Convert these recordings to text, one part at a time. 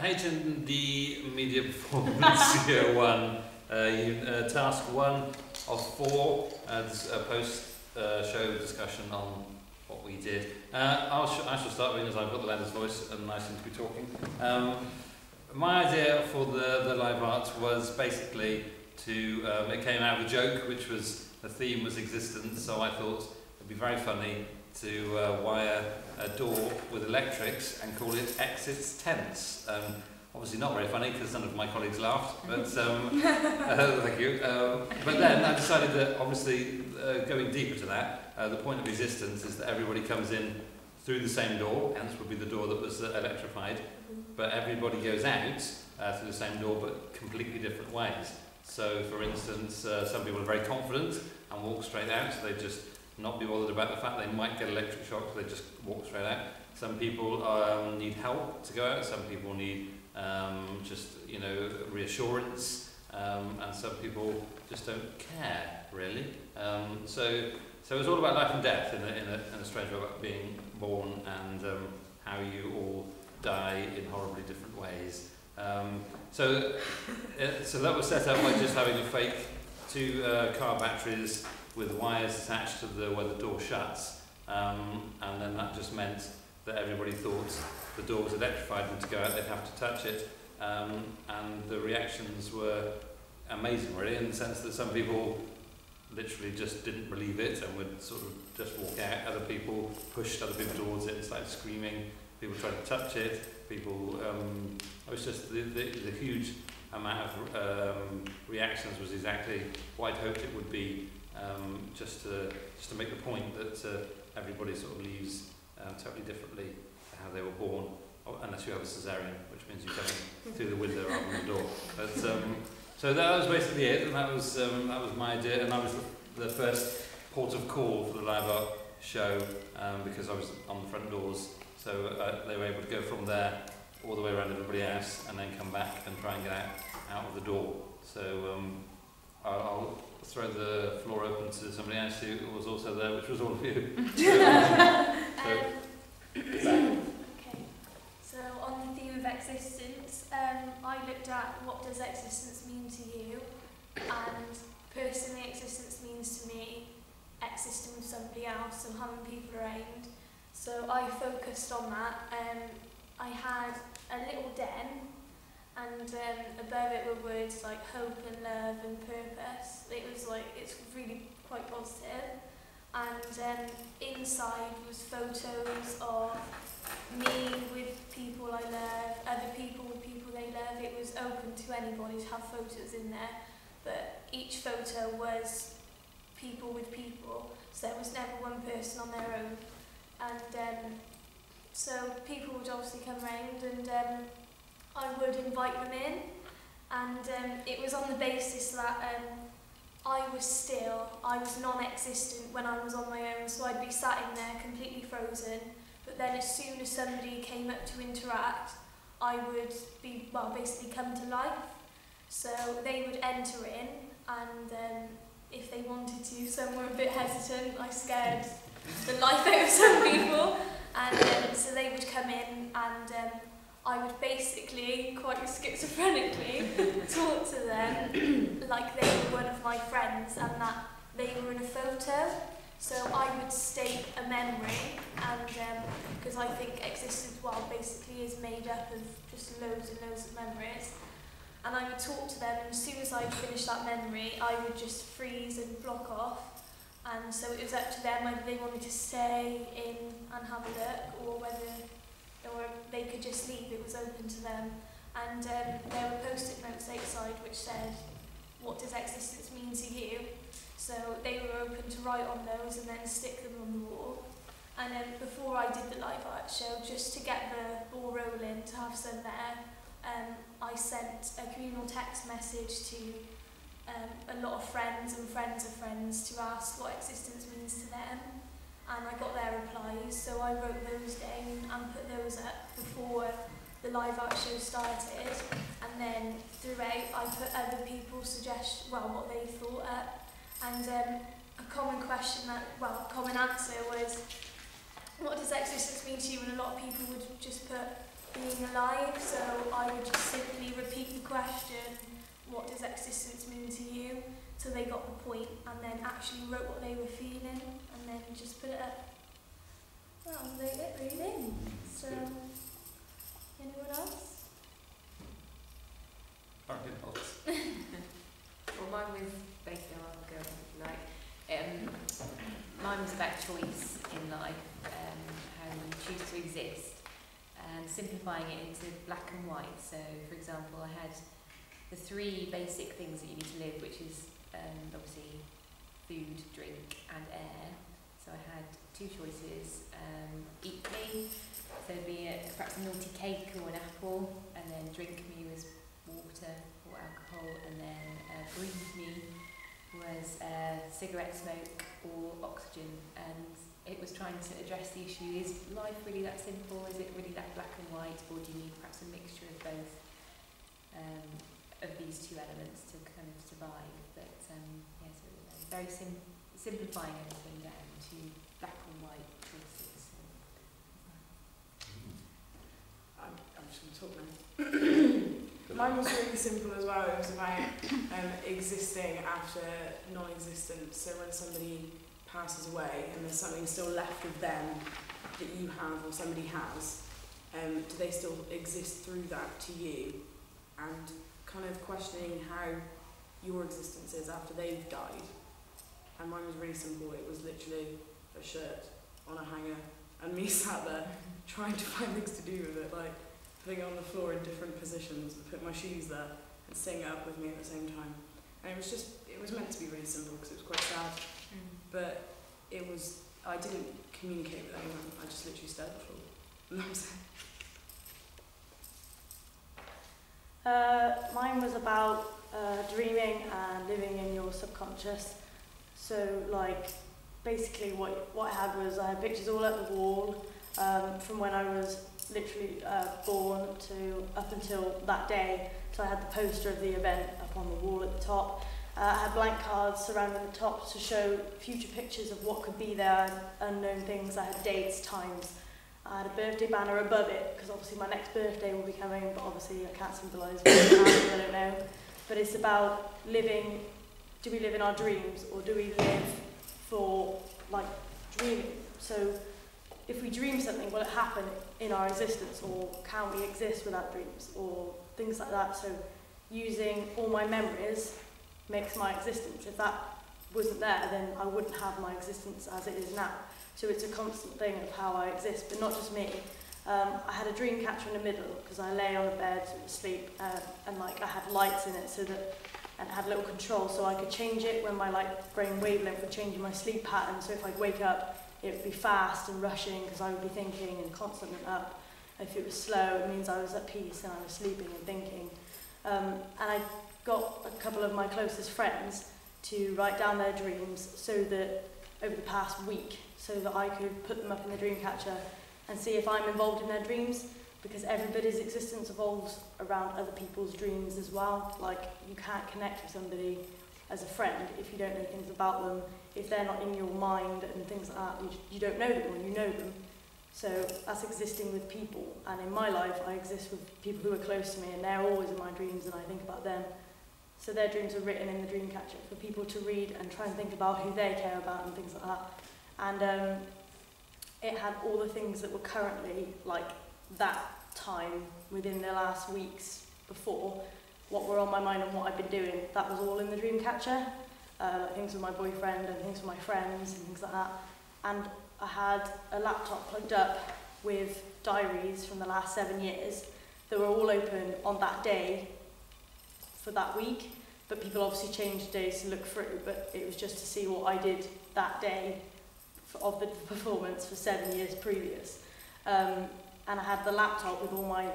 H&D Media Performance Year 1, task 1 of 4, this post-show discussion on what we did. I shall start because I've got the ladder's voice and I seem to be talking. My idea for the live art was basically to, it came out of a joke, which was, the theme was existence, so I thought it'd be very funny to wire a door with electrics and call it Exits Tense. Obviously not very funny because none of my colleagues laughed, but thank you. But then I decided that obviously going deeper to that, the point of existence is that everybody comes in through the same door, hence would be the door that was electrified, but everybody goes out through the same door but completely different ways. So for instance, some people are very confident and walk straight out, so they just not be bothered about the fact they might get electric shock, so they just walk straight out. Some people need help to go out, some people need just, you know, reassurance, and some people just don't care, really. So it was all about life and death in a strange way, about being born and how you all die in horribly different ways. So that was set up by just having a fake 2 car batteries with wires attached to where the door shuts, and then that just meant that everybody thought the door was electrified, and to go out they'd have to touch it, and the reactions were amazing, really, in the sense that some people literally just didn't believe it and would sort of just walk out. Other people pushed other people towards it and started screaming. People tried to touch it. People, it was just the huge amount of reactions was exactly what I'd hoped it would be, just to make the point that everybody sort of leaves totally differently to how they were born, unless you have a cesarean, which means you come through the window rather than the door. But so that was basically it, and that was my idea, and I was the first port of call for the live art show, because I was on the front doors, so they were able to go from there all the way around everybody else, and then come back and try and get out of the door. So I'll throw the floor open to somebody else who was also there, which was all of you. So on the theme of existence, I looked at what does existence mean to you, and personally existence means to me existing with somebody else and having people around. So I focused on that. I had a little den, and above it were words like hope and love and purpose. It was like, it's really quite positive. And inside was photos of me with people I love, other people with people they love. It was open to anybody to have photos in there, but each photo was people with people, so there was never one person on their own. And so people would obviously come round, and I would invite them in, and it was on the basis that I was non-existent when I was on my own, so I'd be sat in there completely frozen, but then as soon as somebody came up to interact, I would be, well, basically come to life. So they would enter in, and if they wanted to, some were a bit hesitant, I scared the life out of some people, and so they would come in, and I would basically, quite schizophrenically, talk to them like they were one of my friends and that they were in a photo. So I would state a memory, and because I think existence, well, basically is made up of just loads and loads of memories. And I would talk to them, and as soon as I'd finish that memory, I would just freeze and block off. And so it was up to them whether they wanted to stay in and have a look, or they could just leave. It was open to them. And there were post-it notes outside which said, what does existence mean to you? So they were open to write on those and then stick them on the wall. And then before I did the live art show, just to get the ball rolling, to have some there, I sent a communal text message to a lot of friends and friends of friends to ask what existence means to them. And I got their replies, so I wrote those down and put those up before the live art show started. And then throughout, I put other people's suggestions, well, what they thought up. And a common question common answer was, what does existence mean to you? And a lot of people would just put being alive, so I would just simply repeat the question, what does existence mean to you? So they got the point and then actually wrote what they were feeling and then just put it up. That was it really. So, anyone else? Apparently not. Well, mine was basically I'll go like mine was about choice in life, how you choose to exist, and simplifying it into black and white. So, for example, I had the 3 basic things that you need to live, which is obviously food, drink, and air. So I had 2 choices: eat me, so be it perhaps a naughty cake or an apple, and then drink me was water or alcohol, and then breathe me was cigarette smoke or oxygen. And it was trying to address the issue: is life really that simple? Is it really that black and white, or do you need perhaps a mixture of both of these 2 elements to kind of survive? But yes, it was very simplifying everything down to black and white choices. I'm just going to talk now. Mine was really simple as well. It was about existing after non-existence. So when somebody passes away and there's something still left of them that you have or somebody has, do they still exist through that to you? And kind of questioning how your existence is after they've died. And mine was really simple. It was literally a shirt on a hanger and me sat there trying to find things to do with it, like putting it on the floor in different positions and put my shoes there and sing up with me at the same time. And it was meant to be really simple because it was quite sad, but I didn't communicate with anyone. I just literally stared at the floor. And that was it. Mine was about dreaming and living in your subconscious. So, like, basically what I had was I had pictures all up the wall from when I was literally born to up until that day. So I had the poster of the event up on the wall at the top. I had blank cards surrounding the top to show future pictures of what could be there, unknown things. I had dates, times. I had a birthday banner above it, because obviously my next birthday will be coming, but obviously I can't symbolise what happens, I don't know. But it's about living, do we live in our dreams, or do we live for, like, dreaming? So if we dream something, will it happen in our existence, or can we exist without dreams, or things like that? So using all my memories makes my existence. If that wasn't there, then I wouldn't have my existence as it is now. So it's a constant thing of how I exist, but not just me. I had a dream catcher in the middle because I lay on a bed asleep and like I had lights in it so that and it had a little control so I could change it when my like brain wavelength would change in my sleep pattern. So if I'd wake up, it would be fast and rushing because I would be thinking and constant and up. If it was slow, it means I was at peace and I was sleeping and thinking. And I got a couple of my closest friends to write down their dreams so that over the past week, so that I could put them up in the dream catcher and see if I'm involved in their dreams, because everybody's existence evolves around other people's dreams as well. Like, you can't connect with somebody as a friend if you don't know things about them. If they're not in your mind and things like that, you don't know them or you know them. So that's existing with people. And in my life, I exist with people who are close to me and they're always in my dreams and I think about them. So their dreams are written in the dream catcher for people to read and try and think about who they care about and things like that. And it had all the things that were currently like that time within the last weeks before, what were on my mind and what I've been doing. That was all in the dream catcher, like things with my boyfriend and things with my friends and things like that. And I had a laptop plugged up with diaries from the last 7 years that were all open on that day for that week, but people obviously changed days to look through, but it was just to see what I did that day of the performance for 7 years previous. And I had the laptop with all my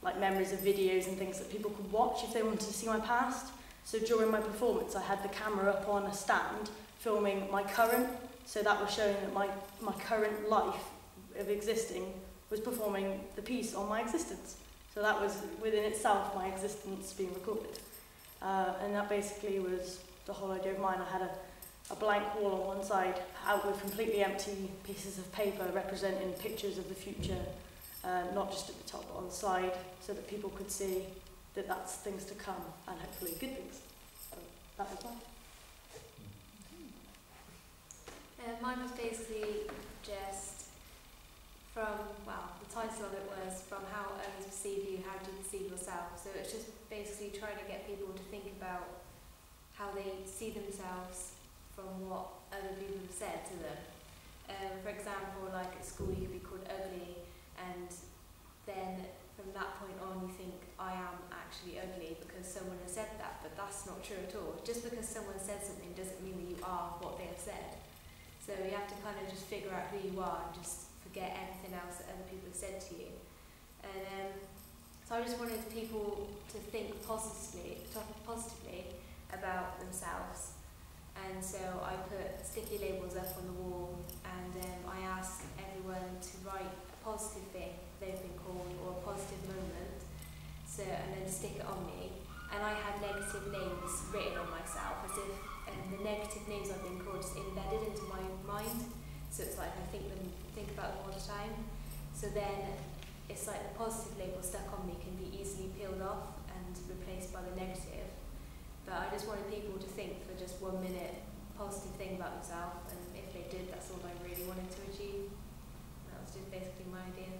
like memories of videos and things that people could watch if they wanted to see my past. So during my performance, I had the camera up on a stand filming my current, so that was showing that my current life of existing was performing the piece on my existence. So that was within itself my existence being recorded. And that basically was the whole idea of mine. I had a blank wall on one side out with completely empty pieces of paper representing pictures of the future not just at the top but on the side, so that people could see that that's things to come and hopefully good things. So that was mine. Mine was basically just from, well, the title of it was From How Others Perceive You, How to Perceive Yourself. So it's just basically trying to get people to think about how they see themselves from what other people have said to them. For example, like at school you could be called ugly, and then from that point on you think, I am actually ugly because someone has said that, but that's not true at all. Just because someone said something doesn't mean that you are what they have said. So you have to kind of just figure out who you are and just forget everything else that other people have said to you. And so I just wanted people to think positively about themselves. And so I put sticky labels up on the wall, and I asked everyone to write a positive thing they've been called or a positive moment, so, and then stick it on me. And I had negative names written on myself, as if the negative names I've been called is embedded into my mind. So it's like I think about them all the time. So then it's like the positive label stuck on me can be easily peeled off and replaced by the negative. But I just wanted people to think for just 1 minute positive thing about themselves, and if they did, that's all I really wanted to achieve. That was just basically my idea.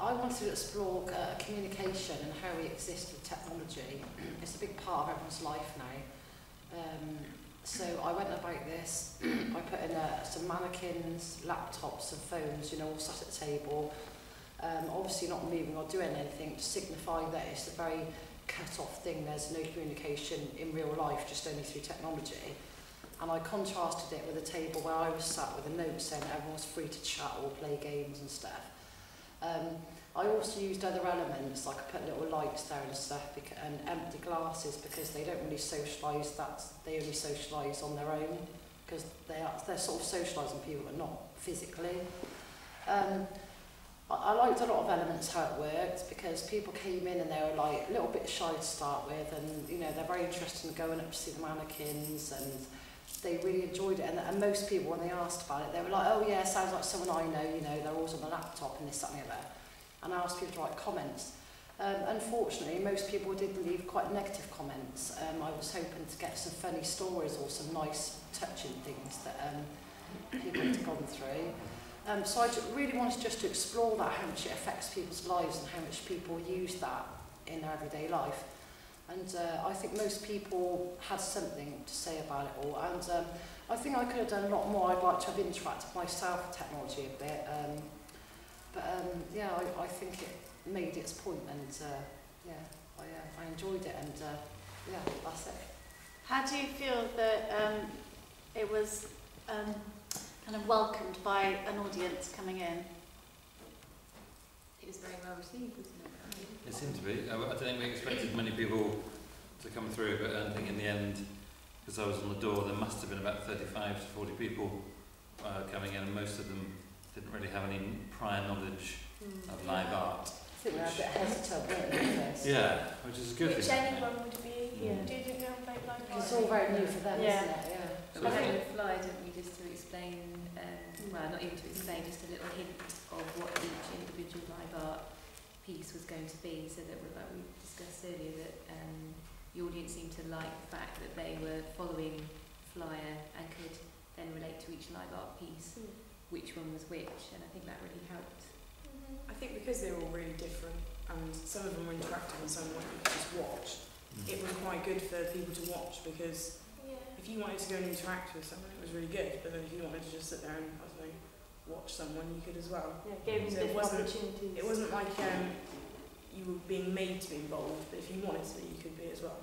I wanted to explore communication and how we exist with technology. It's a big part of everyone's life now. So I went about this. I put in some mannequins, laptops and phones, you know, all sat at the table. Obviously not moving or doing anything to signify that it's a very cut-off thing. There's no communication in real life, just only through technology. And I contrasted it with a table where I was sat with a note saying everyone's free to chat or play games and stuff. I also used other elements, like I put little lights there and stuff, and empty glasses, because they don't really socialise. They only socialise on their own, because they're sort of socialising people, but not physically. I liked a lot of elements how it worked, because people came in and they were like a little bit shy to start with, and you know they're very interested in going up to see the mannequins, and they really enjoyed it. And most people, when they asked about it, they were like, oh yeah, sounds like someone I know, you know, they're always on the laptop and this, that and the other. And I asked people to write comments. Unfortunately, most people did leave quite negative comments. I was hoping to get some funny stories or some nice touching things that people had gone through. So I really wanted just to explore that, how much it affects people's lives and how much people use that in their everyday life. And I think most people had something to say about it all. And I think I could have done a lot more. I'd like to have interacted myself with technology a bit. Yeah, I think it made its point, and I enjoyed it, and yeah, that's it. How do you feel that it was kind of welcomed by an audience coming in? It was very well received, wasn't it? It seemed to be. I don't think we expected many people to come through, but I think in the end, because I was on the door, there must have been about 35 to 40 people coming in, and most of them didn't really have any prior knowledge of live art. I think they're a bit hesitant, weren't they, first? Yeah, which is a good Which thing. anyone would be. Yeah. Do you think they'll vote like that? It's all very new for them, Yeah. isn't it? Yeah. But we had a flyer, didn't we, just to explain, well, not even to explain, just a little hint of what each individual live art piece was going to be, so that, like we discussed earlier, that the audience seemed to like the fact that they were following flyer and could then relate to each live art piece, which one was which, and I think that really helped. I think because they were all really different, and some of them were interactive and some you could just watch, it was quite good for people to watch, because if you wanted to go and interact with someone, it was really good, but then if you wanted to just sit there and, I don't know, watch someone, you could as well. Yeah, it gave us So it different wasn't- opportunities. It wasn't like you were being made to be involved, but if you wanted to be, you could be as well.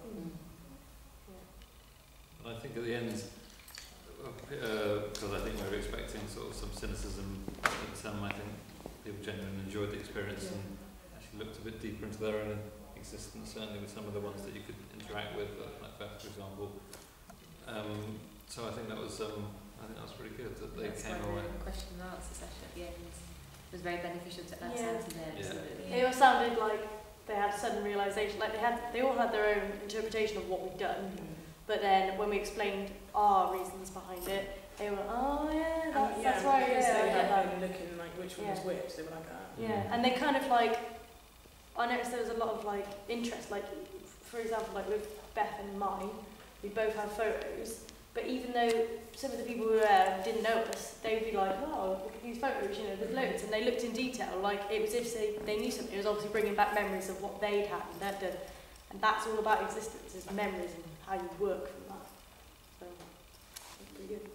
I think at the end, because I think we were expecting sort of some cynicism, but I think people genuinely enjoyed the experience and actually looked a bit deeper into their own existence, certainly with some of the ones that you could interact with, like Beth, for example. So I think that was pretty good that they That's came why away. the question and answer session at the end was very beneficial to us and to them. Yeah. So that They all sounded like they had sudden realisation, like they all had their own interpretation of what we'd done, but then when we explained our reasons behind it, they were, oh yeah, And that's right, because yeah. they I get had that. been looking like which one was Yeah. which, they were like, Yeah, and they kind of like, I noticed there was a lot of like interest, like for example, like with Beth and mine, we both have photos, but even though some of the people who were there didn't know us, they'd be like, oh, look at these photos, you know, there's loads, and they looked in detail, like it was if they knew something. It was obviously bringing back memories of what they'd had and they'd done, and that's all about existence, is memories and how you work from that. So, it's pretty good.